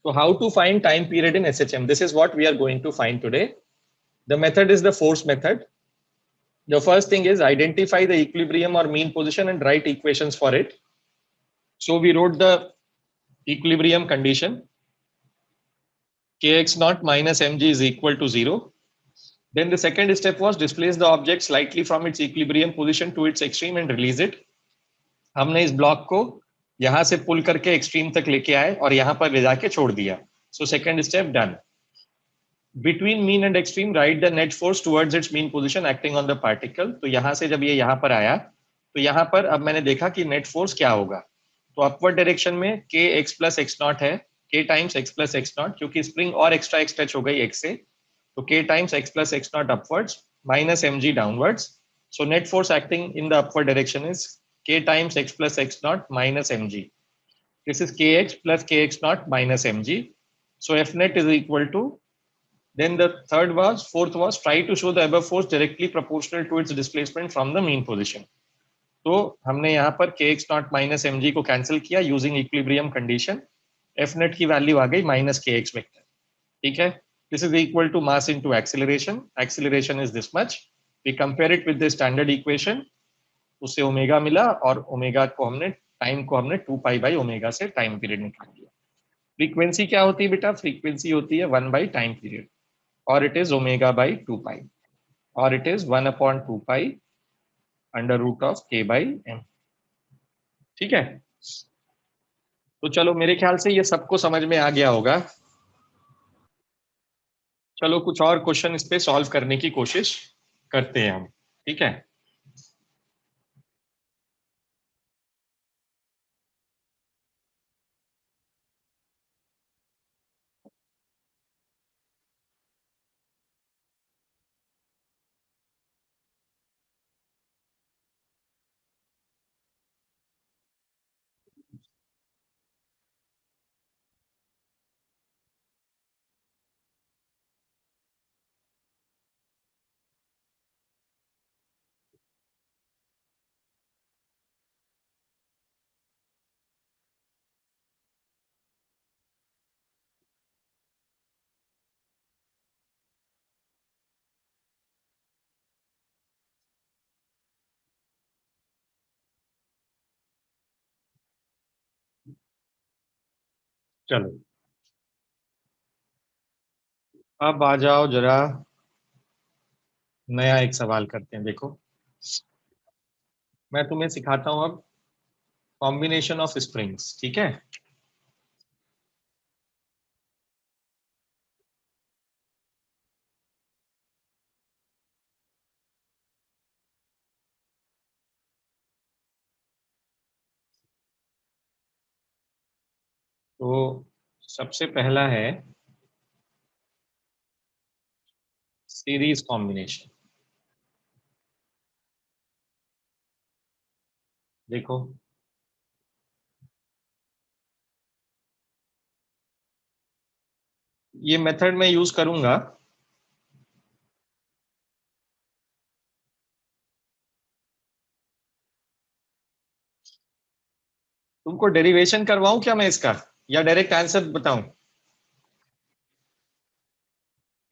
So how to find time period in SHM? This is what we are going to find today. The method is the force method. The first thing is identify the equilibrium or mean position and write equations for it. So we wrote the equilibrium condition. Kx naught minus mg is equal to 0. Then the second step was displace the object slightly from its equilibrium position to its extreme and release it. हमने इस block को यहां से पुल करके extreme तक लेके आए और यहां पर ले जाके छोड़ दिया. So second step done. Between mean and extreme write the net force towards its mean position acting on the particle. तो यहां से जब ये यहां पर आया तो यहां पर अब मैंने देखा कि नेट फोर्स क्या होगा. तो अपवर्ड डायरेक्शन में k x plus x not है, k times x plus x not, क्योंकि स्प्रिंग और एक्स्ट्रा एक्स टच हो गई x से, तो k times x plus x not upwards minus mg downwards. So net force acting in the upward direction is k times x plus x naught minus mg. This is kx plus kx naught minus mg. So F net is equal to, then the fourth was try to show the above force directly proportional to its displacement from the mean position. तो हमने यहाँ पर kx naught minus mg को cancel किया using equilibrium condition. F net की value आ गई minus kx vector. ठीक है. This is equal to mass into acceleration. Acceleration is this much. We compare it with the standard equation. उससे omega मिला और omega को हमने टाइम को हमने 2 पाई बाई ओमेगा से टाइम पीरियड निकाल लिया. फ्रीक्वेंसी क्या होती है बेटा? फ्रीक्वेंसी होती है 1 बाई टाइम पीरियड और it is omega by 2 pi और it is 1/2 pi under root of k by m. ठीक है. तो चलो मेरे ख्याल से ये सबको समझ में आ गया होगा. चलो कुछ और क्वेश्चन इस पे सॉल्व करने की कोशिश करते हैं हम. ठीक है. चलो अब आ जाओ जरा नया एक सवाल करते हैं. देखो मैं तुम्हें सिखाता हूं अब कॉम्बिनेशन ऑफ स्प्रिंग्स. ठीक है. तो सबसे पहला है सीरीज कॉम्बिनेशन. देखो ये मेथड मैं यूज करूंगा. तुमको डेरिवेशन करवाऊं क्या मैं इसका, या डायरेक्ट आंसर बताऊं?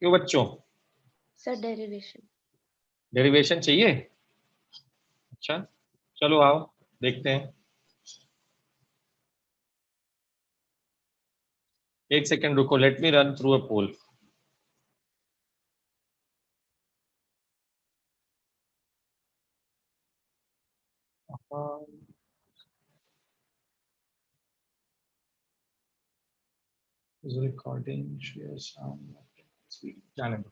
क्यों बच्चों? Sir derivation. डेरिवेशन चाहिए? अच्छा चलो आओ देखते हैं. एक सेकंड रुको, let me run through a poll. Recording share sound. जाने दो.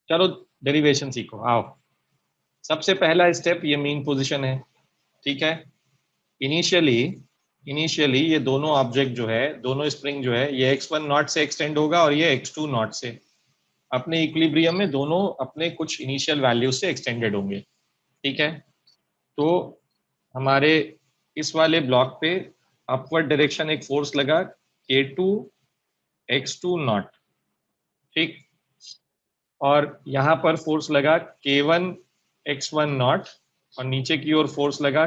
चलो डेरिवेशन सीखो आओ. सबसे पहला स्टेप ये मीन पोजीशन है. ठीक है. इनिशियली ये दोनों ऑब्जेक्ट जो है, दोनों स्प्रिंग जो है, ये x1 नॉट से एक्सटेंड होगा और ये x2 नॉट से. अपने इक्विलिब्रियम में दोनों अपने कुछ इनिशियल वैल्यू से एक्सटेंडेड होंगे. ठीक है. तो हमारे इस वाले ब्लॉक पे अपवर्ड डायरेक्शन एक फोर्स लगा k2 x2 नॉट. ठीक. और यहाँ पर फोर्स लगा k1 x1 नॉट और नीचे की ओर फोर्स लगा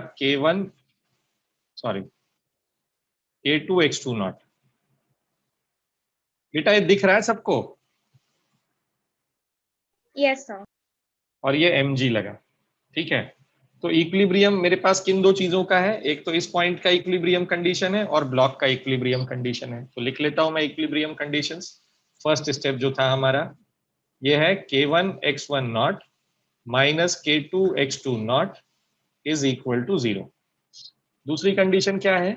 k2 x2 नॉट. बेटा ये दिख रहा है सबको? Yes, sir. और ये mg लगा, ठीक है। तो इक्विलिब्रियम मेरे पास किन दो चीजों का है, एक तो इस पॉइंट का इक्विलिब्रियम कंडीशन है और ब्लॉक का इक्विलिब्रियम कंडीशन है। तो लिख लेता हूं मैं इक्विलिब्रियम कंडीशंस। फर्स्ट स्टेप जो था हमारा ये है k1 x1 not minus k2 x2 not is equal to 0। दूसरी कंडीशन क्या है,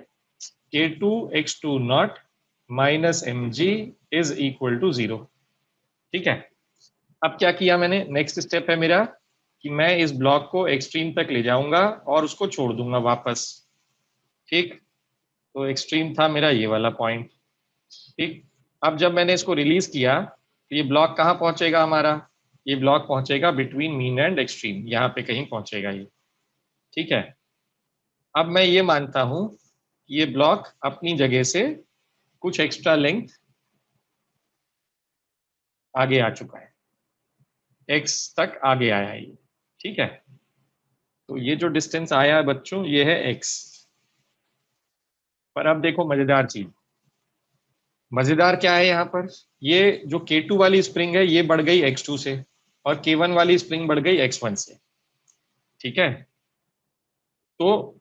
k2 x2 not minus mg is equal to 0, ठीक है। अब क्या किया मैंने, नेक्स्ट स्टेप है मेरा कि मैं इस ब्लॉक को एक्सट्रीम तक ले जाऊंगा और उसको छोड़ दूंगा वापस, ठीक। तो एक्सट्रीम था मेरा ये वाला पॉइंट, ठीक। अब जब मैंने इसको रिलीज किया तो ये ब्लॉक कहाँ पहुंचेगा हमारा, ये ब्लॉक पहुंचेगा बिटवीन मीन एंड एक्सट्रीम, यहाँ पे कहीं पहुंचेगा ये, ठीक है। अब मैं ये मानता हूं कि ये ब्लॉक अपनी जगह से कुछ एक्स्ट्रा लेंथ आगे आ चुका है, x तक आगे आया है ये, ठीक है। तो ये जो डिस्टेंस आया है बच्चों ये है x। पर अब देखो मजेदार चीज, मजेदार क्या है यहाँ पर, ये जो K2 वाली स्प्रिंग है ये बढ़ गई x2 से और K1 वाली स्प्रिंग बढ़ गई x1 से, ठीक है। तो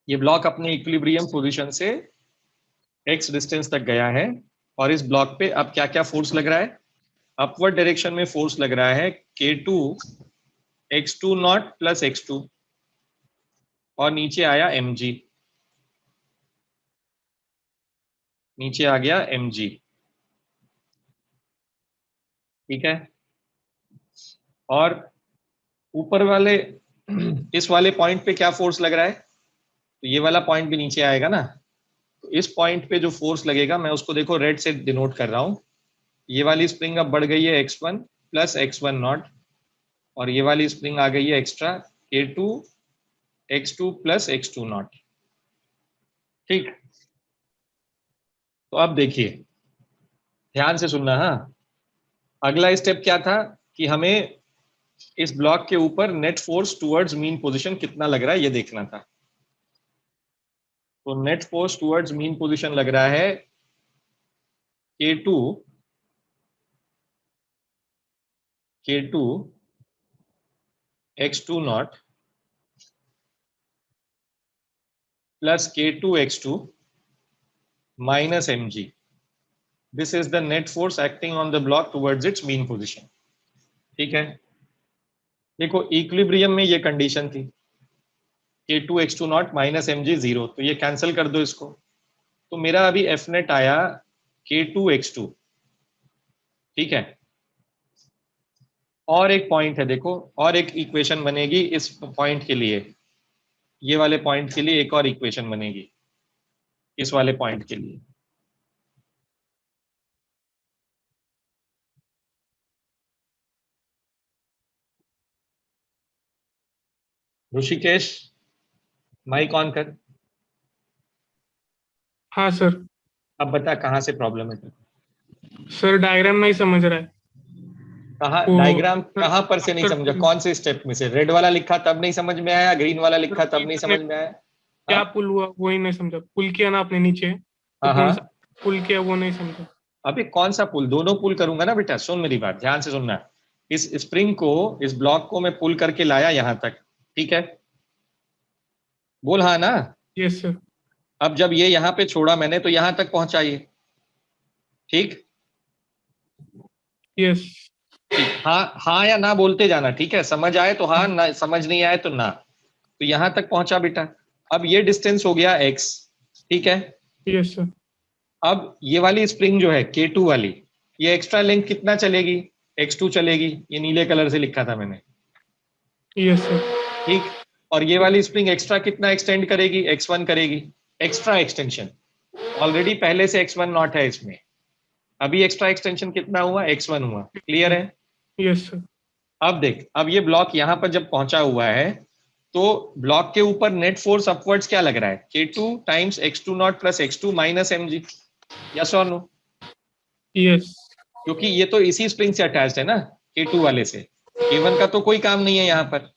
ये ब्लॉक अपने इक्विलिब्रियम पोजीशन से x डिस्टेंस तक गया है और इस ब्लॉक पे अब क्या क्या फोर्स लग रहा है, अपवर्ड डायरेक्शन में फोर्स लग रहा है K2 x2 not plus x2 और नीचे आया mg, नीचे आ गया mg, ठीक है। और ऊपर वाले इस वाले पॉइंट पे क्या फोर्स लग रहा है, तो ये वाला पॉइंट भी नीचे आएगा ना। तो इस पॉइंट पे जो फोर्स लगेगा मैं उसको देखो रेड से डिनोट कर रहा हूं, ये वाली स्प्रिंग अब बढ़ गई है x1 प्लस x1 नॉट और ये वाली स्प्रिंग आ गई है extra K2 x2 plus x2 not, ठीक। तो अब देखिए ध्यान से सुनना, हाँ। अगला स्टेप क्या था कि हमें इस ब्लॉक के ऊपर net force towards mean position कितना लग रहा है ये देखना था। तो net force towards mean position लग रहा है K2 x2 not plus K2 x2 minus mg, this is the net force acting on the block towards it's mean position, ठीक है। देखो इक्विलिब्रियम में ये कंडीशन थी K2 x2 not minus mg 0, तो ये कैंसिल कर दो इसको। तो मेरा अभी एफ नेट आया K2 x2, ठीक है। और एक पॉइंट है देखो, और एक इक्वेशन बनेगी इस पॉइंट के लिए, ये वाले पॉइंट के लिए एक और इक्वेशन बनेगी इस वाले पॉइंट के लिए। ऋषिकेश माइक ऑन कर। हाँ सर। अब बता कहाँ से प्रॉब्लम है, सर डायग्राम नहीं समझ रहा है। कहाँ वो डायग्राम कहाँ पर से नहीं आफ्टर समझा, कौन से स्टेप में से, रेड वाला लिखा तब नहीं समझ में आया, ग्रीन वाला लिखा तब नहीं समझ में आया? क्या हाँ पुल हुआ वही नहीं समझा। पुल किया ना आपने नीचे, तो हाँ कौन सा हाँ। पुल किया वो नहीं समझा। अभी कौन सा पुल, दोनों पुल करूंगा ना बेटा, सुन मेरी बात ध्यान से सुनना। इस स्प्रिंग को, इस ब्लॉक को मैं पुल करके लाया यहां तक, ठीक है, बोल हाँ ना। Yes sir. अब जब ये यहाँ पे छोड़ा मैंने तो यहां तक पहुंचा ये, ठीक यस। ठीक। हाँ हाँ या ना बोलते जाना, ठीक है, समझ आए तो हाँ, ना समझ नहीं आए तो ना। तो यहां तक पहुंचा बेटा। अब ये डिस्टेंस हो गया x, ठीक है। Yes sir. अब ये वाली स्प्रिंग जो है K2 वाली, ये एक्स्ट्रा लेंथ कितना चलेगी, x2 चलेगी, ये नीले कलर से लिखा था मैंने, यस सर। ठीक। और ये वाली स्प्रिंग एक्स्ट्रा कितना एक्सटेंड करेगी, x1 करेगी, एक्स्ट्रा एक्सटेंशन। ऑलरेडी पहले से x1 नॉट है इसमें, अभी एक्स्ट्रा एक्सटेंशन कितना हुआ, x1 हुआ, क्लियर है। Yes sir. अब देख, अब ये ब्लॉक यहां पर जब पहुंचा हुआ है तो ब्लॉक के ऊपर नेट फोर्स अपवर्ड्स क्या लग रहा है, K2 times x2 not plus x2 minus mg, yes और नो? यस। क्योंकि ये तो इसी स्प्रिंग से अटैच्ड है ना, K2 वाले से, K1 का तो कोई काम नहीं है यहाँ पर।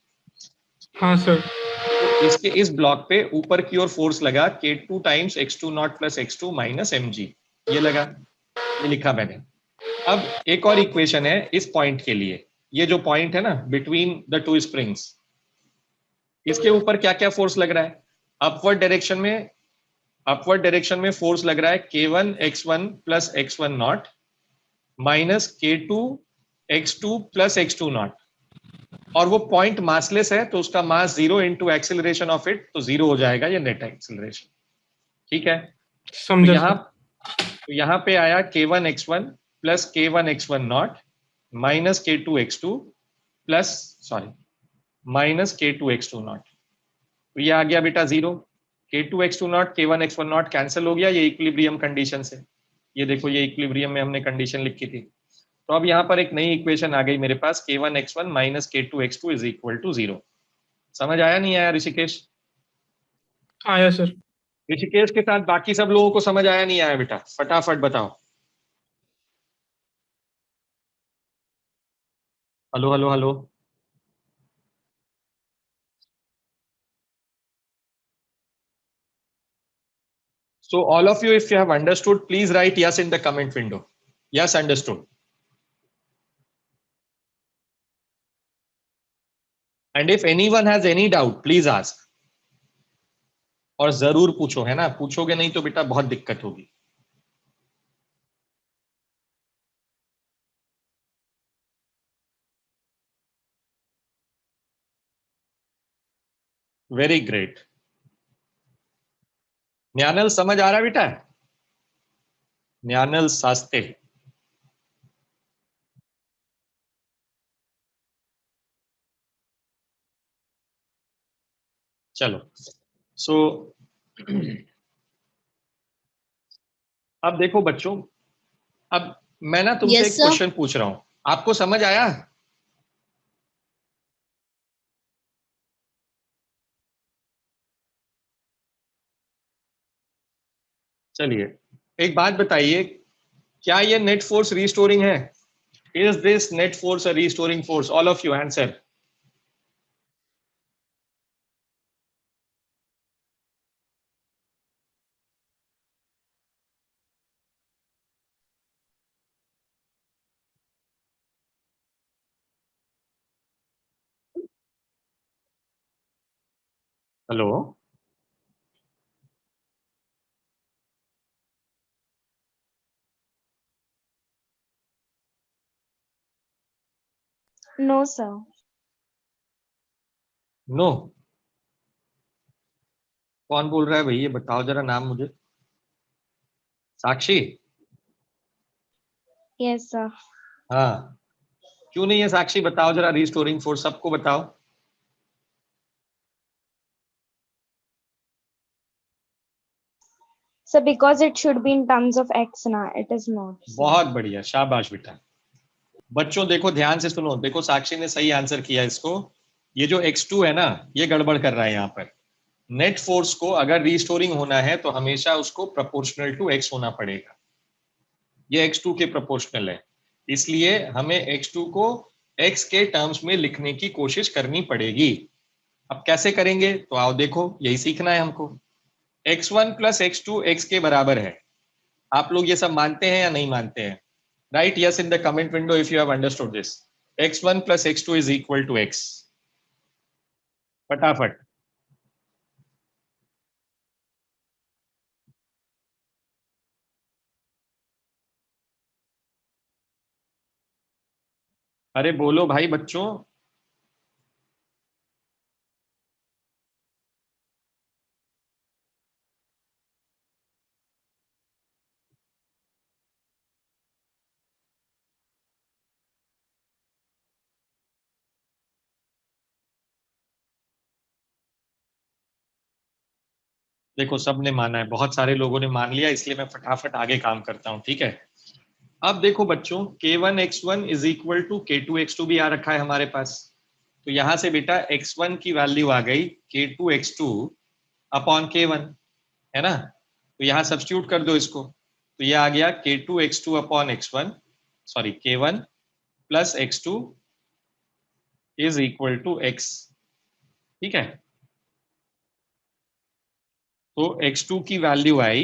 हाँ सर। तो इसके इस ब्लॉक पे ऊपर की ओर फोर्स लगा K2 times x2 not plus x2 minus mg, ये लगा, ये लिखा मैंने। अब एक और इक्वेशन है इस पॉइंट के लिए, ये जो पॉइंट है ना बिटवीन द टू स्प्रिंग्स, इसके ऊपर क्या क्या फोर्स लग रहा है? अपवर्ड डायरेक्शन में फोर्स लग रहा है k1 x1 plus x1 not minus k2 x2 plus x2 not, और वो पॉइंट मासलेस है तो उसका मास 0 इंटू एक्सिलरेशन ऑफ इट, तो 0 हो जाएगा ये नेट एक्सिलरेशन। ठीक है, तो समझा यहाँ पे आया k1 x1 plus k1 x1 not minus k2 x2 plus minus k2 x2 not, तो ये आ गया बेटा 0। k2 x2 not k1 x1 not cancel हो गया, ये इक्विलिब्रियम कंडीशन से, ये देखो ये इक्विलिब्रियम में हमने कंडीशन लिखी थी। तो अब यहाँ पर एक नई इक्वेशन आ गई मेरे पास, k1 x1 minus k2 x2 is equal to 0। समझ आया नहीं आया ऋषिकेश? आया सर। ऋषिकेश के साथ बाकी सब लोगों को समझ आया नहीं आया बेटा? फटाफट बताओ। Hello hello hello. So all of you, if you have understood, please write yes in the comment window. Yes, understood. And if anyone has any doubt, please ask. और जरूर पूछो, है ना? पूछोगे नहीं तो बेटा बहुत दिक्कत होगी। Very great. न्यानल समझ आ रहा बेटा? न्यानल सास्ते। चलो, सो अब देखो बच्चों, अब मैं ना तुमसे Yes, एक sir. क्वेश्चन पूछ रहा हूं, आपको समझ आया? चलिए, एक बात बताइए, क्या ये नेट फोर्स रीस्टोरिंग है? Is this net force a restoring force? All of you answer. Hello, No, sir. No? कौन बोल रहा है भाई, ये बताओ जरा नाम मुझे। साक्षी? Yes, sir. हाँ, क्यों नहीं है साक्षी? बताओ जरा, रीस्टोरिंग फोर्स सबको बताओ। So because it should be in terms of x now, it is not. Sir. बहुत बढ़िया, शाबाश बेटा। बच्चों देखो ध्यान से सुनो, देखो साक्षी ने सही आंसर किया इसको। ये जो x2 है ना, ये गड़बड़ कर रहा है यहाँ पर। नेट फोर्स को अगर रीस्टोरिंग होना है तो हमेशा उसको प्रोपोर्शनल टू x होना पड़ेगा। ये x2 के प्रोपोर्शनल है, इसलिए हमें x2 को x के टर्म्स में लिखने की कोशिश करनी पड़ेगी। अब कैसे करेंगे? तो आओ देखो, यही सीखना है हमको। x1 प्लस x2 x के बराबर है। आप लोग ये सब मानते हैं या नहीं मानते हैं? Write yes in the comment window if you have understood this. x1 plus x2 is equal to x। फटाफट। अरे बोलो भाई बच्चों। देखो सबने माना है, बहुत सारे लोगों ने मान लिया, इसलिए मैं फटाफट आगे काम करता हूं, ठीक है? अब देखो बच्चों, k1 x1 is equal to k2 x2 भी आ रखा है हमारे पास। तो यहां से बेटा x1 की वैल्यू आ गई k2 x2 अपॉन k1, है ना? तो यहां सब्स्टिट्यूट कर दो इसको, तो ये आ गया k2 x2 upon x1, sorry k1 plus x2 is equal to x। ठीक है, तो x2 की वैल्यू आई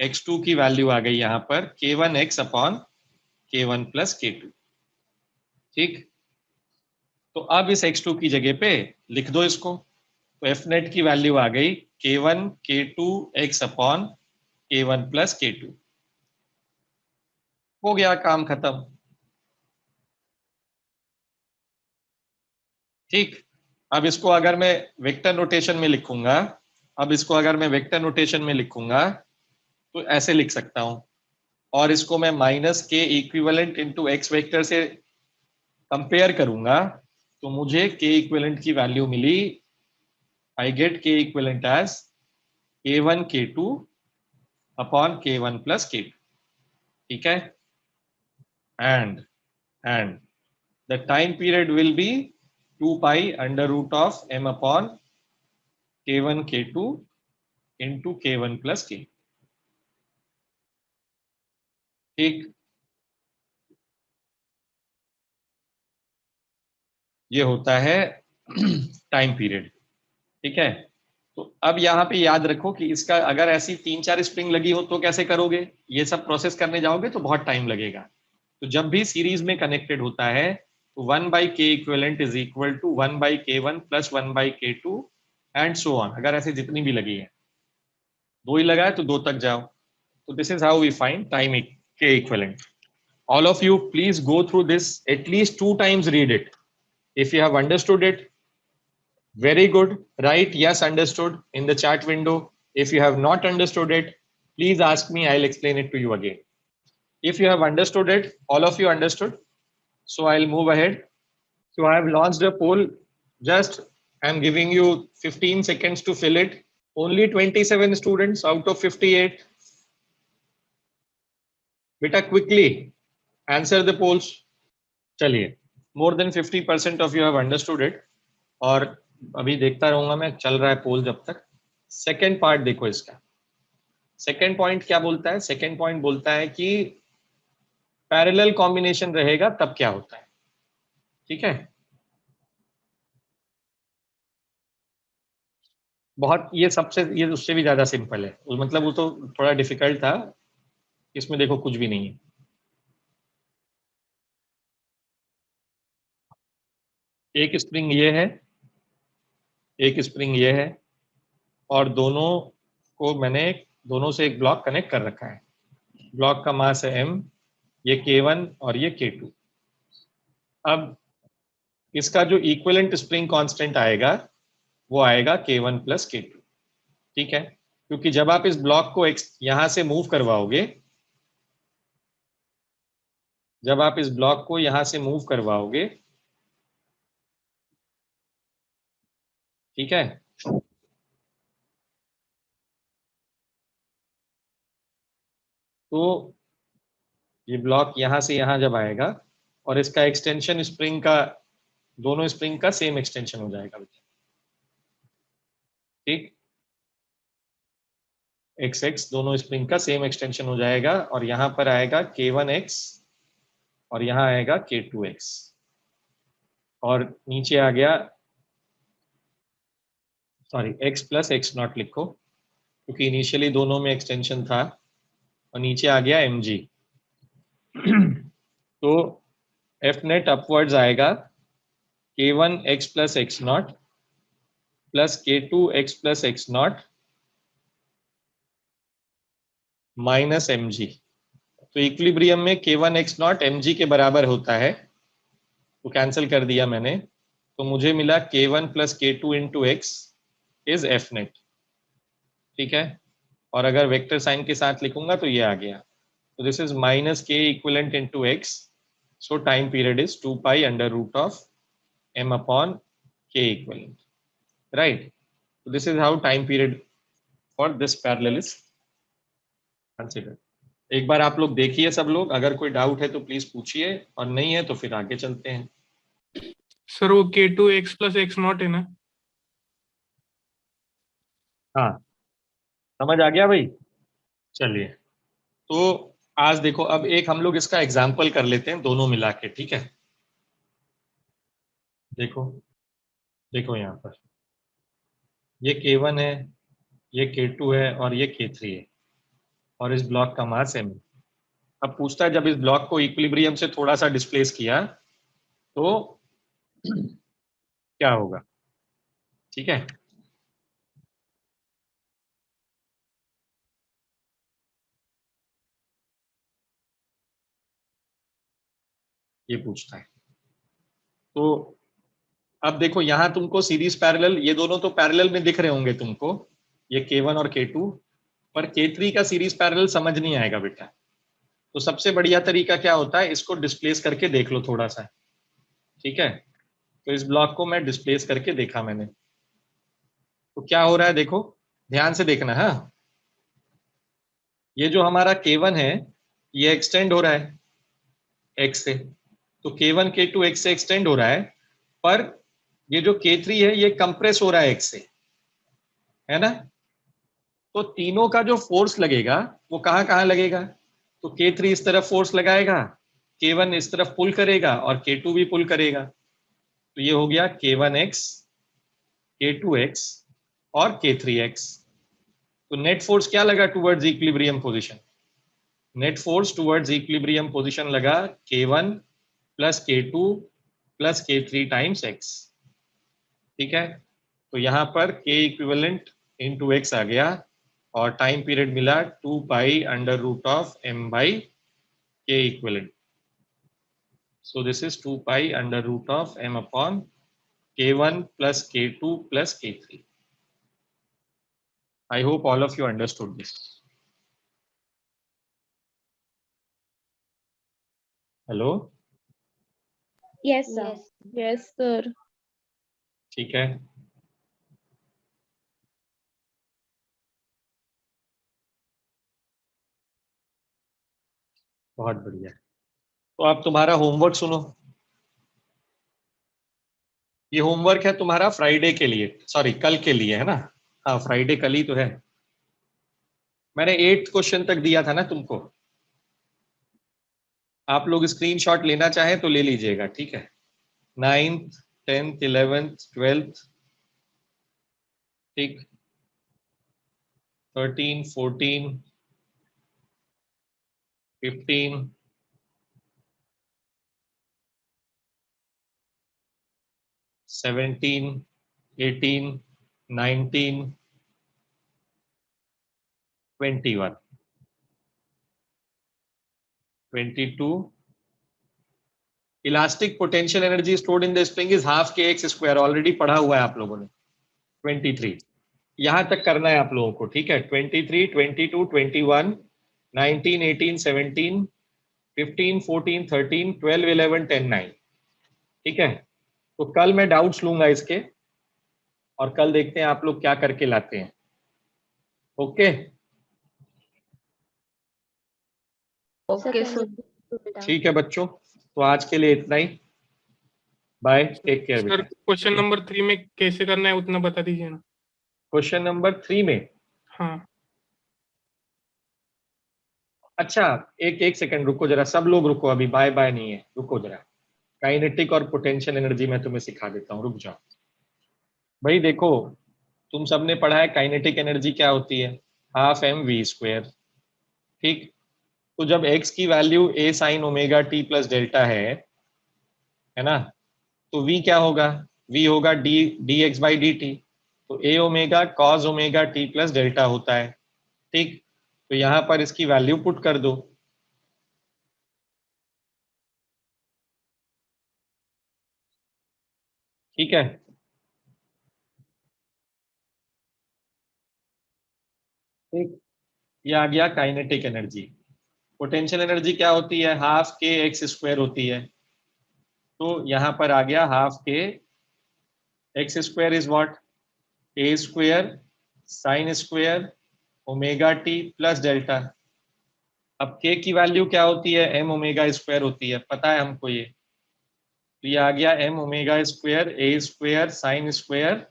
x2 की वैल्यू आ गई यहाँ पर k1x upon k1 plus k2। ठीक, तो अब इस x2 की जगह पे लिख दो इसको, तो एफ नेट की वैल्यू आ गई k1 k2 x upon k1 plus k2। हो गया, काम खत्म। ठीक, अब इसको अगर मैं वेक्टर नोटेशन में लिखूंगा, अब इसको अगर मैं वेक्टर नोटेशन में लिखूंगा तो ऐसे लिख सकता हूं, और इसको मैं minus K equivalent into X vector से कंपेयर करूंगा, तो मुझे के इक्विवेलेंट की वैल्यू मिली, I get K equivalent as k1 k2 upon k1 plus k2। ठीक है, and and the time period will be 2 pi under root of m upon k1 k2 into k1 plus k। ठीक, ये होता है time period. ठीक है, तो अब यहाँ पे याद रखो कि इसका अगर ऐसी 3-4 स्प्रिंग लगी हो तो कैसे करोगे, ये सब प्रोसेस करने जाओगे तो बहुत टाइम लगेगा। तो जब भी सीरीज में कनेक्टेड होता है तो 1/k equivalent is equal to 1/k1 plus 1/k2 and so on. अगर ऐसे जितनी भी लगी है, दो ही लगा है तो दो तक जाओ। तो this is how we find time K equivalent. All of you, please go through this at least 2 times, read it. If you have understood it, very good. Write yes, understood in the chat window. If you have not understood it, please ask me. I'll explain it to you again. If you have understood it, all of you understood. So I'll move ahead. So I have launched a poll. Just I'm giving you 15 seconds to fill it. Only 27 students out of 58. Beta, quickly answer the polls. चलिए, more than 50% of you have understood it. और अभी देखता रहूंगा मैं, चल रहा है पोल जब तक। सेकेंड पार्ट देखो इसका। सेकेंड पॉइंट क्या बोलता है? सेकेंड पॉइंट बोलता है कि पैरेलल कॉम्बिनेशन रहेगा तब क्या होता है। ठीक है, बहुत, ये सबसे, ये उससे भी ज्यादा सिंपल है, मतलब वो तो थोड़ा डिफिकल्ट था, इसमें देखो कुछ भी नहीं है। एक स्प्रिंग ये है, एक स्प्रिंग ये है, और दोनों को मैंने दोनों से एक ब्लॉक कनेक्ट कर रखा है। ब्लॉक का मास है m, ये k1 और ये k2। अब इसका जो इक्विवेलेंट स्प्रिंग कांस्टेंट आएगा वो आएगा k1 प्लस k2। ठीक है, क्योंकि जब आप इस ब्लॉक को यहां से मूव करवाओगे, जब आप इस ब्लॉक को यहां से मूव करवाओगे, ठीक है, तो ये ब्लॉक यहां से यहां जब आएगा और इसका एक्सटेंशन स्प्रिंग का, दोनों स्प्रिंग का सेम एक्सटेंशन हो जाएगा। ठीक, एक्स एक्स दोनों स्प्रिंग का सेम एक्सटेंशन हो जाएगा, और यहां पर आएगा k1x और यहां आएगा k2x, और नीचे आ गया, sorry, x plus x not लिखो क्योंकि इनिशियली दोनों में एक्सटेंशन था, और नीचे आ गया mg। तो एफ नेट अपवर्ड्स आएगा k1x plus x not plus k2x plus x not minus mg। तो इक्विलिब्रियम में k1x नॉट mg के बराबर होता है, तो कैंसिल कर दिया मैंने, तो मुझे मिला k1 plus k2 into x is F net. ठीक है, और अगर वेक्टर साइन के साथ लिखूंगा तो ये आ गया, तो this is minus K equivalent into X, so time period is 2 pi under root of m upon k equivalent. Right, so this is how time period for this parallel is considered. एक बार आप लोग देखिए सब लोग, अगर कोई doubt है तो प्लीज पूछिए, और नहीं है तो फिर आगे चलते हैं। सर वो k2x प्लस एक्स नॉट है ना? हाँ, समझ आ गया भाई। चलिए, तो आज देखो, अब एक हम लोग इसका एग्जाम्पल कर लेते हैं दोनों मिला के। ठीक है, देखो, देखो यहाँ पर ये k1 है, ये k2 है और ये k3 है, और इस ब्लॉक का मास m। अब पूछता है जब इस ब्लॉक को इक्विलिब्रियम से थोड़ा सा डिस्प्लेस किया तो क्या होगा, ठीक है। ये पूछता है। तो अब देखो यहां तुमको सीरीज पैरेलल, ये दोनों तो पैरेलल में दिख रहे होंगे तुमको, ये K1 और K2, पर K3 का सीरीज पैरेलल समझ नहीं आएगा बेटा। तो सबसे बढ़िया तरीका क्या होता है, इसको डिस्प्लेस करके देख लो थोड़ा सा, ठीक है। तो इस ब्लॉक को मैं डिस्प्लेस करके देखा मैंने, तो क्या हो रहा है देखो, ध्यान से देखना। हाँ, ये जो हमारा K1 है ये एक्सटेंड हो रहा है x से, तो K1 K2 x से एक्सटेंड हो रहा है, पर ये जो K3 है ये कंप्रेस हो रहा है x से, है ना। तो तीनों का जो फोर्स लगेगा वो कहाँ कहाँ लगेगा, तो K3 इस तरफ फोर्स लगाएगा, K1 इस तरफ पुल करेगा और K2 भी पुल करेगा। तो ये हो गया K1x, K2x और K3x। तो नेट फोर्स क्या लगा towards equilibrium position, net force towards equilibrium position लगा K1 plus K2 plus K3 times x, ठीक है। तो यहाँ पर K इक्विवेलेंट इंटू x आ गया और टाइम पीरियड मिला 2 pi under root of m by K equivalent. So this is 2 pi under root of m upon K1 plus K2 plus K3. I hope all of you understood this. Hello? Yes, sir. Yes, sir. ठीक है। बहुत बढ़िया। तो अब तुम्हारा homework सुनो। ये homework है तुम्हारा फ्राइडे के लिए, सॉरी कल के लिए, है ना। हाँ फ्राइडे कल ही तो है। मैंने 8th क्वेश्चन तक दिया था ना तुमको, आप लोग स्क्रीनशॉट लेना चाहें तो ले लीजिएगा, ठीक है। 9th 10th 11th 12th, ठीक, 13 14 15 17 18 19 21 22। Elastic potential energy stored in the spring is half kx square, already पढ़ा हुआ है आप लोगों ने। 23 यहां तक करना है आप लोगों को, ठीक है। 23 22 21 19 18 17 15 14 13 12 11 10 9, ठीक है। तो कल मैं डाउट्स लूंगा इसके और कल देखते हैं आप लोग क्या करके लाते हैं। Okay Okay, sir. ठीक है बच्चों, तो आज के लिए इतना ही। बाय, टेक केयर सर बेटा। क्वेश्चन नंबर 3 में कैसे करना है उतना बता दीजिए ना। क्वेश्चन नंबर 3 में, हाँ अच्छा एक सेकंड रुको जरा, सब लोग रुको, अभी बाय बाय नहीं है, रुको जरा। काइनेटिक और पोटेंशियल एनर्जी मैं तुम्हें सिखा देता हूँ, रुक जाओ। भाई देखो, तुम सबने पढ़ा है काइनेटिक एनर्जी क्या होती है, हाफ एम वी स्क्वायर, ठीक। तो जब x की value a sine omega t plus delta है ना, तो v क्या होगा, v होगा D x by D T. तो a omega cos omega t plus delta होता है, ठीक। तो यहां पर इसकी वैल्यू पुट कर दो, ठीक है। ठीक, ये आ गया काइनेटिक एनर्जी। पोटेंशियल एनर्जी क्या होती है, हाफ के एक्स स्क्वायर होती है। तो यहां पर आ गया हाफ के x square is what, A square sine square omega T plus delta. अब के की वैल्यू क्या होती है, एम ओमेगा स्क्वायर होती है, पता है हमको ये। तो ये आ गया M omega square A square sine square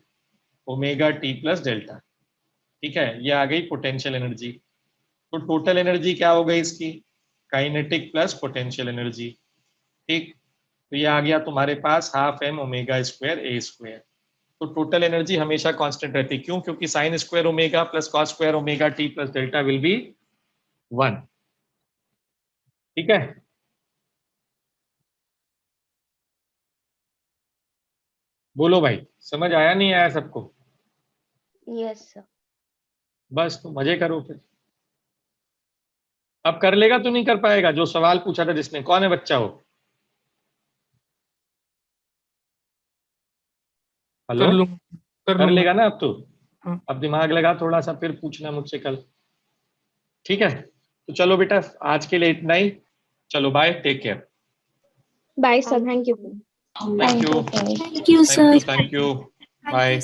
omega T plus delta, ठीक है। ये आ गई पोटेंशियल एनर्जी। तो टोटल एनर्जी क्या हो गई इसकी, काइनेटिक प्लस पोटेंशियल एनर्जी, ठीक। तो ये आ गया तुम्हारे पास half M omega square A square. तो टोटल एनर्जी हमेशा कांस्टेंट रहती है, क्यों, क्योंकि sign square omega plus cos square omega T plus delta will be 1। ठीक है, बोलो भाई, समझ आया नहीं आया सबको? Yes, sir. बस तो मजे करो फिर। अब कर लेगा तो नहीं कर पाएगा? जो सवाल पूछा था जिसने, कौन है बच्चा हो? हेलो, कर लूंगा, कर कर लूंगा। लेगा ना अब तो? हाँ। अब दिमाग लगा थोड़ा सा, फिर पूछना मुझसे कल। ठीक है, तो चलो बेटा, आज के लिए इतना ही। चलो bye, take care. Bye, sir. Thank you. Thank you, Thank you, sir. Thank you, bye.